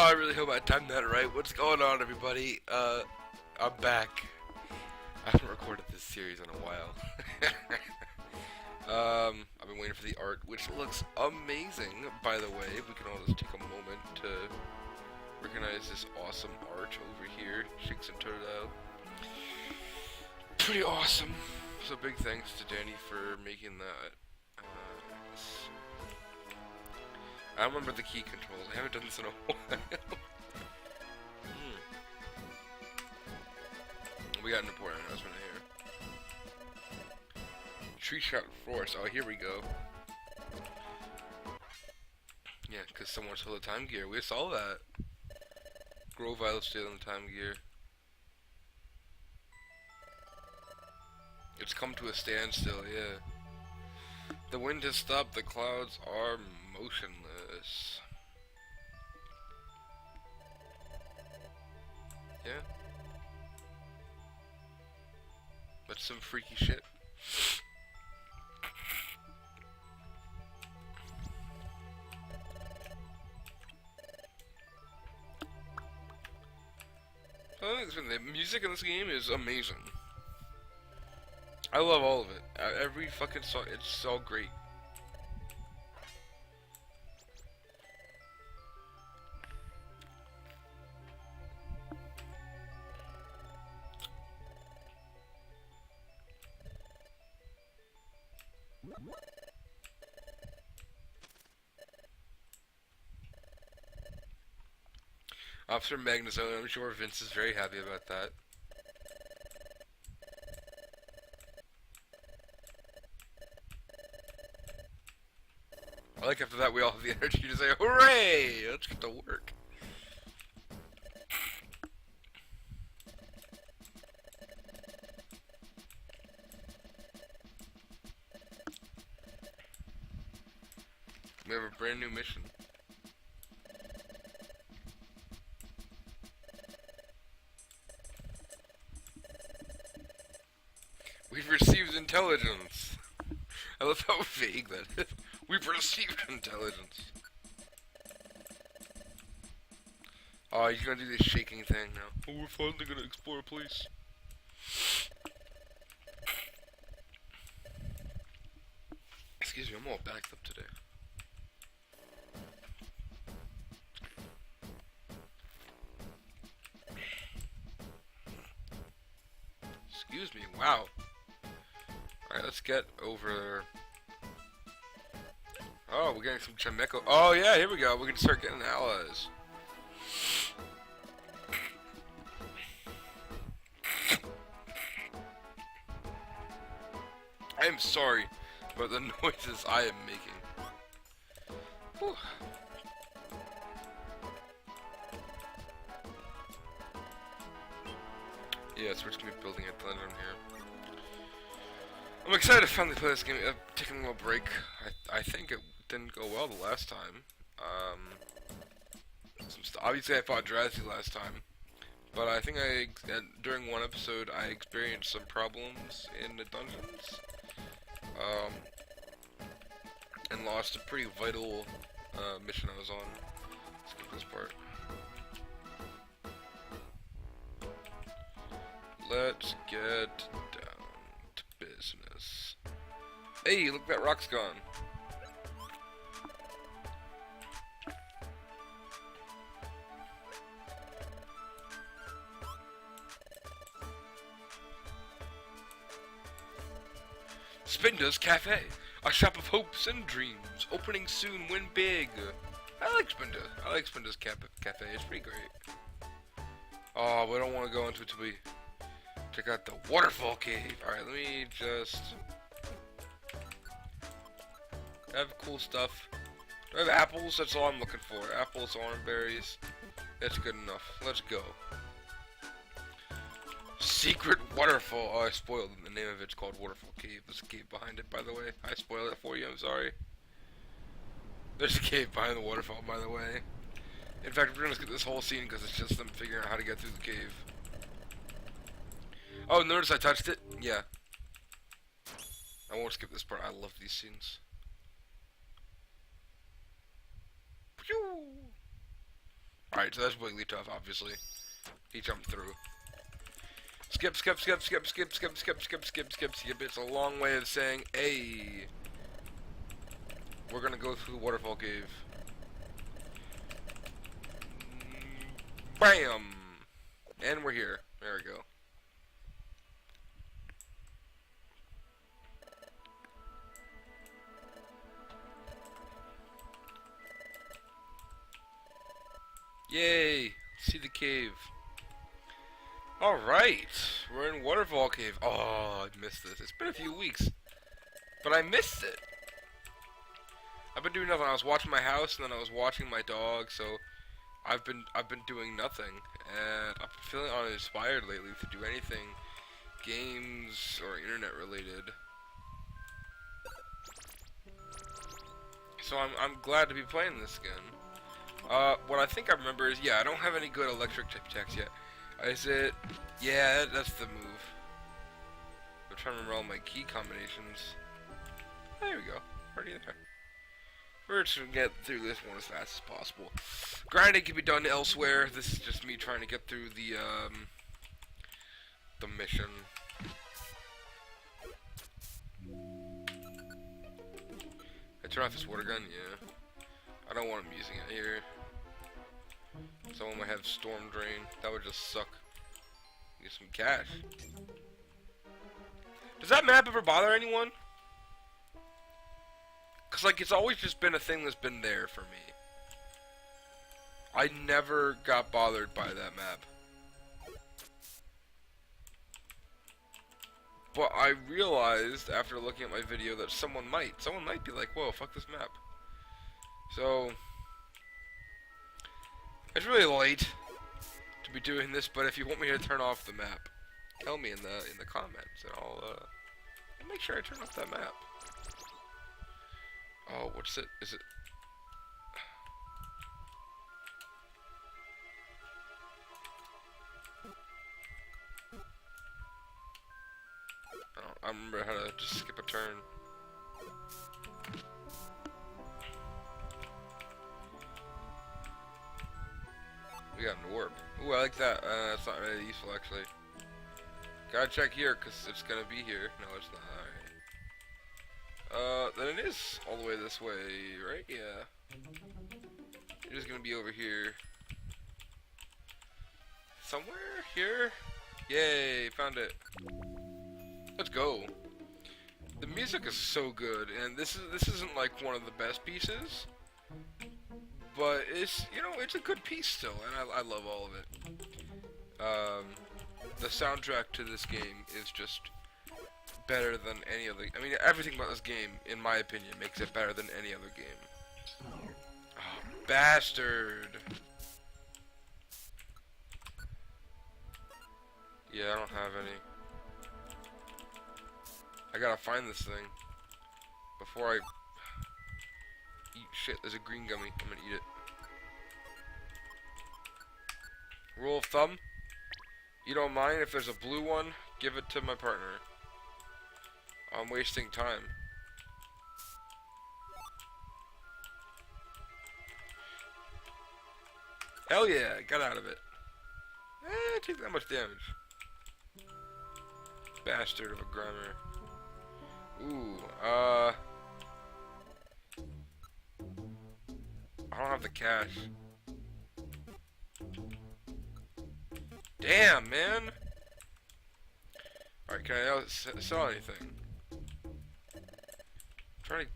I really hope I timed that right. What's going on, everybody? I'm back. I haven't recorded this series in a while. I've been waiting for the art, which looks amazing, by the way. We can all just take a moment to recognize this awesome art over here. Shakes and Turtle. Pretty awesome. So big thanks to Danny for making that. I don't remember the key controls. I haven't done this in a while. We got an important announcement here. Tree shot force. Oh, here we go. Yeah, because someone stole the time gear. We saw that. Grovile stealing the time gear. It's come to a standstill, yeah. The wind has stopped. The clouds are motionless. Yeah. That's some freaky shit. The music in this game is amazing. I love all of it. Every fucking song, it's so great. Officer Magnezone, I'm sure Vince is very happy about that. I like after that we all have the energy to say, hooray! Let's get to work. We have a brand new mission. We've received intelligence. I love how vague that is. We've received intelligence. Oh, you're gonna do this shaking thing now. Oh, we're finally gonna explore a place. Excuse me, I'm all backed up today. Excuse me, wow. Alright, let's get over. Oh, we're getting some Chimeco. Oh, yeah, here we go. We can start getting allies. I am sorry about the noises I am making. Whew. Yeah, so we're just gonna be building a dungeon here. I'm excited to finally play this game. Taking a little break. I think it didn't go well the last time. Obviously I fought Drazi last time, but I think during one episode I experienced some problems in the dungeons, and lost a pretty vital mission I was on. Skip this part. Let's get down to business. Hey, look, that rock's gone. Spinda's Cafe, a shop of hopes and dreams. Opening soon, win big. I like Spinda. I like Spinda's Cafe. It's pretty great. Oh, we don't want to go into it till we check out the Waterfall cave. Alright, let me just have cool stuff. Do I have apples? That's all I'm looking for. Apples, orange berries. That's good enough. Let's go. Secret Waterfall. Oh, I spoiled it. The name of it's called Waterfall Cave. There's a cave behind it, by the way. I spoiled it for you. I'm sorry. There's a cave behind the waterfall, by the way. In fact, we're gonna skip this whole scene because it's just them figuring out how to get through the cave. Oh, notice I touched it? Yeah. I won't skip this part. I love these scenes. Alright, so that's Wigglytuff, obviously. He jumped through. Skip, skip, skip, skip, skip, skip, skip, skip, skip, skip, skip. It's a long way of saying, hey. We're gonna go through the Waterfall Cave. Bam! And we're here. There we go. Yay! See the cave. Alright, we're in Waterfall Cave. Oh, I missed this. It's been a few weeks, but I missed it. I've been doing nothing. I was watching my house, and then I was watching my dog, so I've been doing nothing, and I've been feeling uninspired lately to do anything games or internet related. So I'm glad to be playing this again. What I think I remember is, yeah, I don't have any good electric tip attacks yet. Is it? Yeah, that's the move. I'm trying to remember all my key combinations. There we go. Already there. We're just gonna get through this one as fast as possible. Grinding can be done elsewhere. This is just me trying to get through the mission. I turn off this water gun, yeah. I don't want him using it here. Someone might have Storm Drain. That would just suck. Get some cash. Does that map ever bother anyone? Cause like it's always just been a thing that's been there for me. I never got bothered by that map. But I realized after looking at my video that someone might be like, whoa, fuck this map. So it's really late to be doing this, but if you want me to turn off the map, tell me in the comments, and I'll make sure I turn off that map. Oh, what's it? Is it? I remember how to just skip a turn. We got an orb. Ooh, I like that. That's not really useful, actually. Gotta check here, because it's gonna be here. No, it's not. Alright. Then it is all the way this way, right? Yeah. It is gonna be over here. Somewhere here? Yay, found it. Let's go. The music is so good, and this isn't like one of the best pieces, but it's, you know, it's a good piece still, and I love all of it. The soundtrack to this game is just better than any other. I mean, everything about this game, in my opinion, makes it better than any other game. Oh, bastard. Yeah, I don't have any. I gotta find this thing before I eat shit. There's a green gummy. I'm gonna eat it. Rule of thumb: you don't mind if there's a blue one, give it to my partner. I'm wasting time. Hell yeah, got out of it. Take that much damage. Bastard of a grammar. Ooh, I don't have the cash. Damn, man. Alright, can I sell anything? I'm trying to...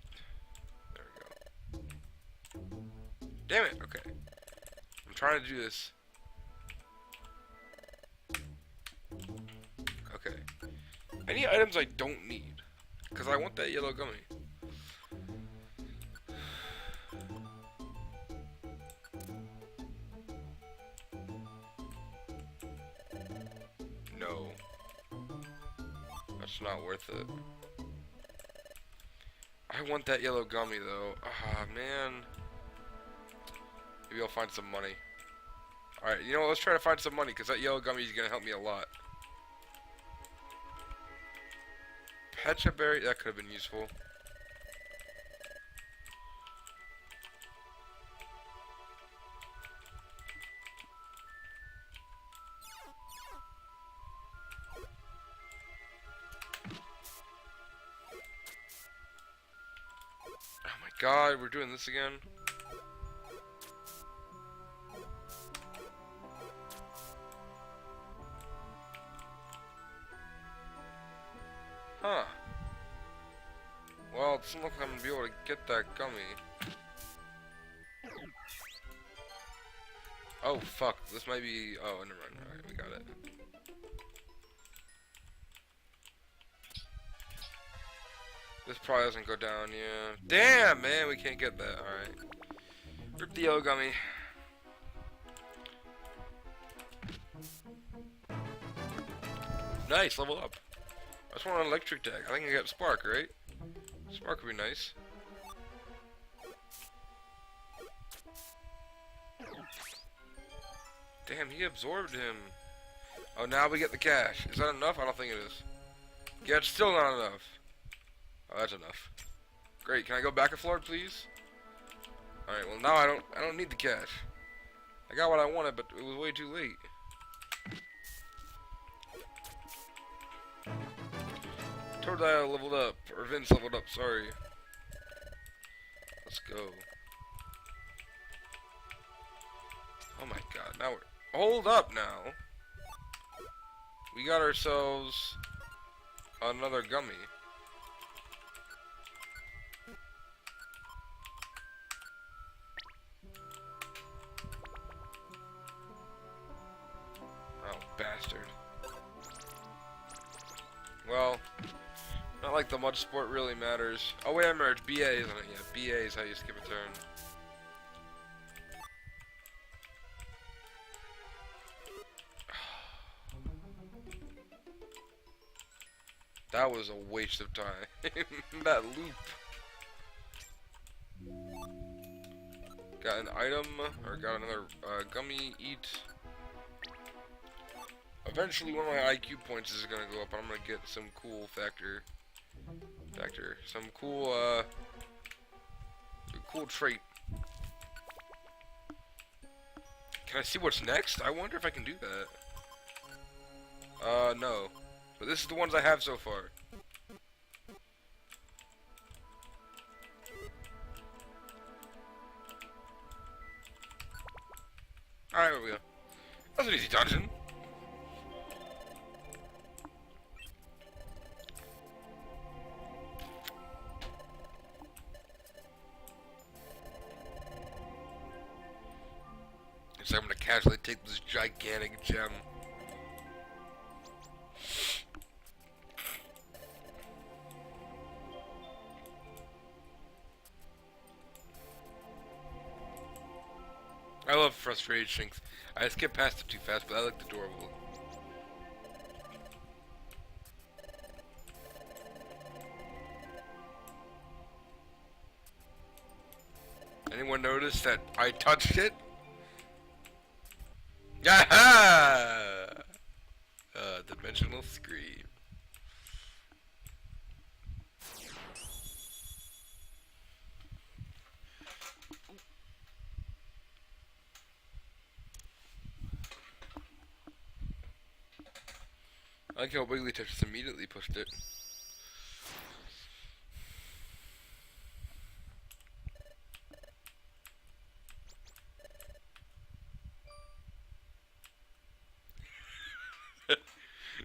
There we go. Damn it, okay. I'm trying to do this. Okay. Any items I don't need? Because I want that yellow gummy. No. That's not worth it. I want that yellow gummy though. Ah, man. Maybe I'll find some money. Alright, you know what? Let's try to find some money because that yellow gummy is going to help me a lot. Pecha berry, that could have been useful. god, we're doing this again? Huh. Well, it doesn't look like I'm gonna be able to get that gummy. Oh, fuck. This might be... Oh, never mind. Alright, we got it. This probably doesn't go down, yeah. Damn, man, we can't get that. Alright. Rip the yellow gummy. Nice, level up. I just want an electric tag. I think I got Spark, right? Spark would be nice. Damn, he absorbed him. Oh, now we get the cash. Is that enough? I don't think it is. Yeah, it's still not enough. Oh, that's enough. Great. Can I go back a floor, please? All right. Well, now I don't need the cash. I got what I wanted, but it was way too late. Totodile leveled up, or Vince leveled up. Sorry. Let's go. Oh my god. Now we're... Hold up now. We got ourselves another gummy. Oh, bastard. Well, not like the mud sport really matters. Oh wait, I merged BA, isn't it? Yeah, BA is how you skip a turn. That was a waste of time. That loop. Got an item, or got another gummy, eat. Eventually one of my IQ points is gonna go up, and I'm gonna get some cool some cool trait. Can I see what's next? I wonder if I can do that. No. But this is the ones I have so far. Alright, here we go. That's an easy dungeon. So I'm gonna casually take this gigantic gem. I love frustration. I skip past it too fast, but I like the adorable. Anyone notice that I touched it? Yaha! Dimensional scream. I like how Wiggly just immediately pushed it.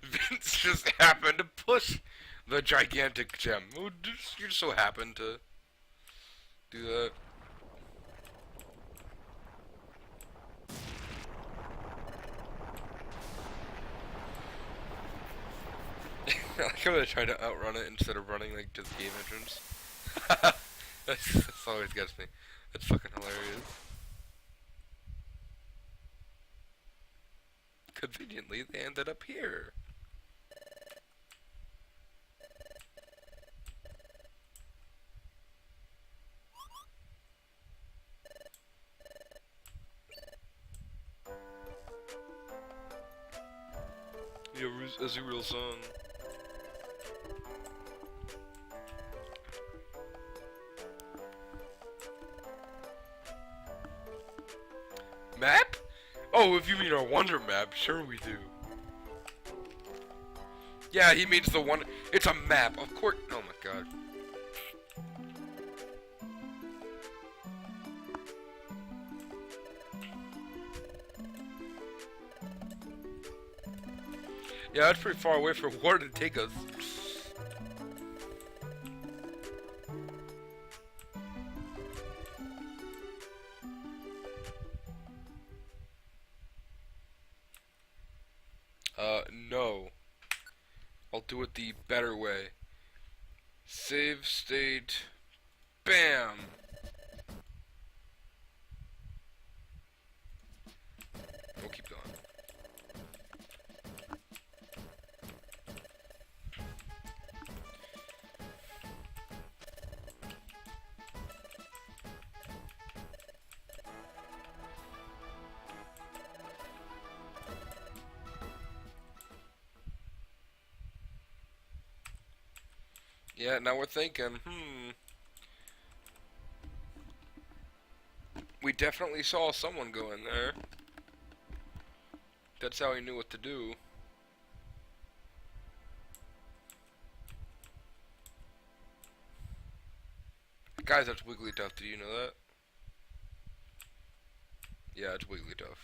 Vince just happened to push the gigantic gem. You just so happened to do that. I like how I try to outrun it instead of running like to the game entrance. That's always gets me. That's fucking hilarious. Conveniently, they ended up here. Yeah, as a real song. Map? Oh, if you mean our wonder map, sure we do. Yeah, he means the one. It's a map, of course. Oh my god. Yeah, that's pretty far away for water to take us. No. I'll do it the better way. Save state. Bam! We'll keep going. Yeah, now we're thinking, we definitely saw someone go in there. That's how he knew what to do. Guys, that's Wigglytuff. Do you know that? Yeah, it's Wigglytuff.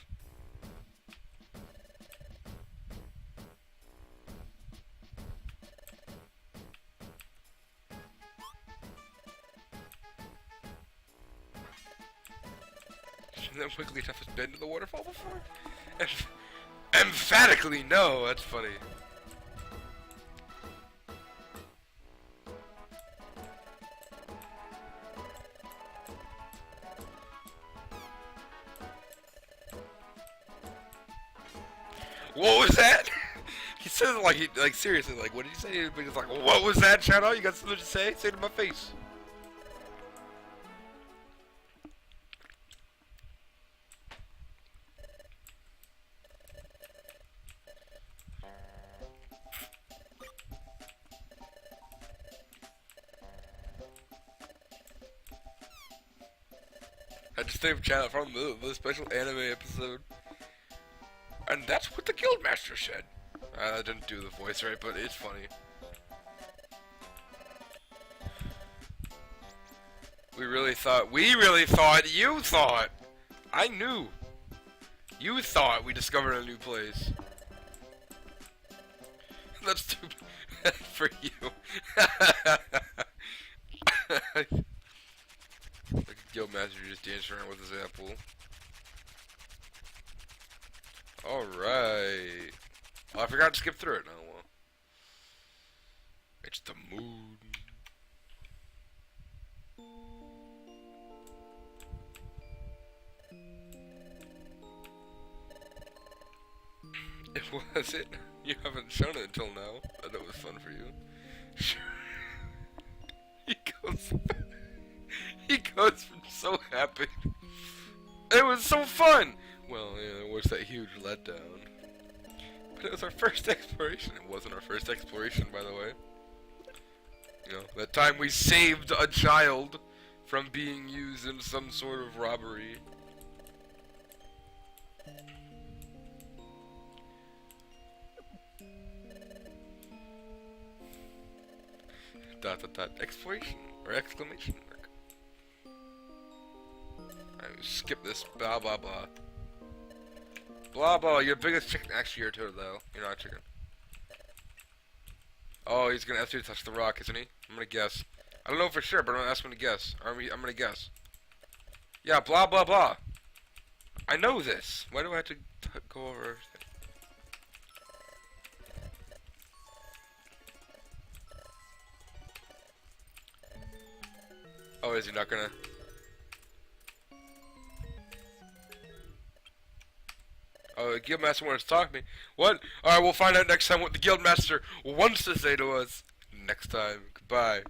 That Wigglytuff has been to the waterfall before? Emphatically no. That's funny. What was that? He said it like seriously, like, what did you say? He was like, what was that, Shadow? You got something to say? Say it to my face. I just saved Channel from the special anime episode. And that's what the Guildmaster said. I didn't do the voice right, but it's funny. We really thought you thought. I knew. You thought we discovered a new place. That's too bad for you. The Guildmaster just dancing around with his apple. Alright. Oh, I forgot to skip through it. No, well. It's the moon. It was it? You haven't shown it until now. I thought it was fun for you. He goes... He goes so happy. It was so fun! Well, yeah, it was that huge letdown. But it was our first exploration. It wasn't our first exploration, by the way. You know, that time we saved a child from being used in some sort of robbery. Dot dot dot exploration or exclamation mark. Alright, skip this blah blah blah. Blah blah, your biggest chicken. Actually, you're a turtle though. You're not a chicken. Oh, he's gonna ask you to touch the rock, isn't he? I'm gonna guess. I don't know for sure, but I'm gonna ask him to guess. I'm gonna guess. Yeah, blah blah blah. I know this. Why do I have to go over everything? Oh, is he not gonna? Oh, the Guildmaster wants to talk to me. What? Alright, we'll find out next time what the Guildmaster wants to say to us. Next time. Goodbye.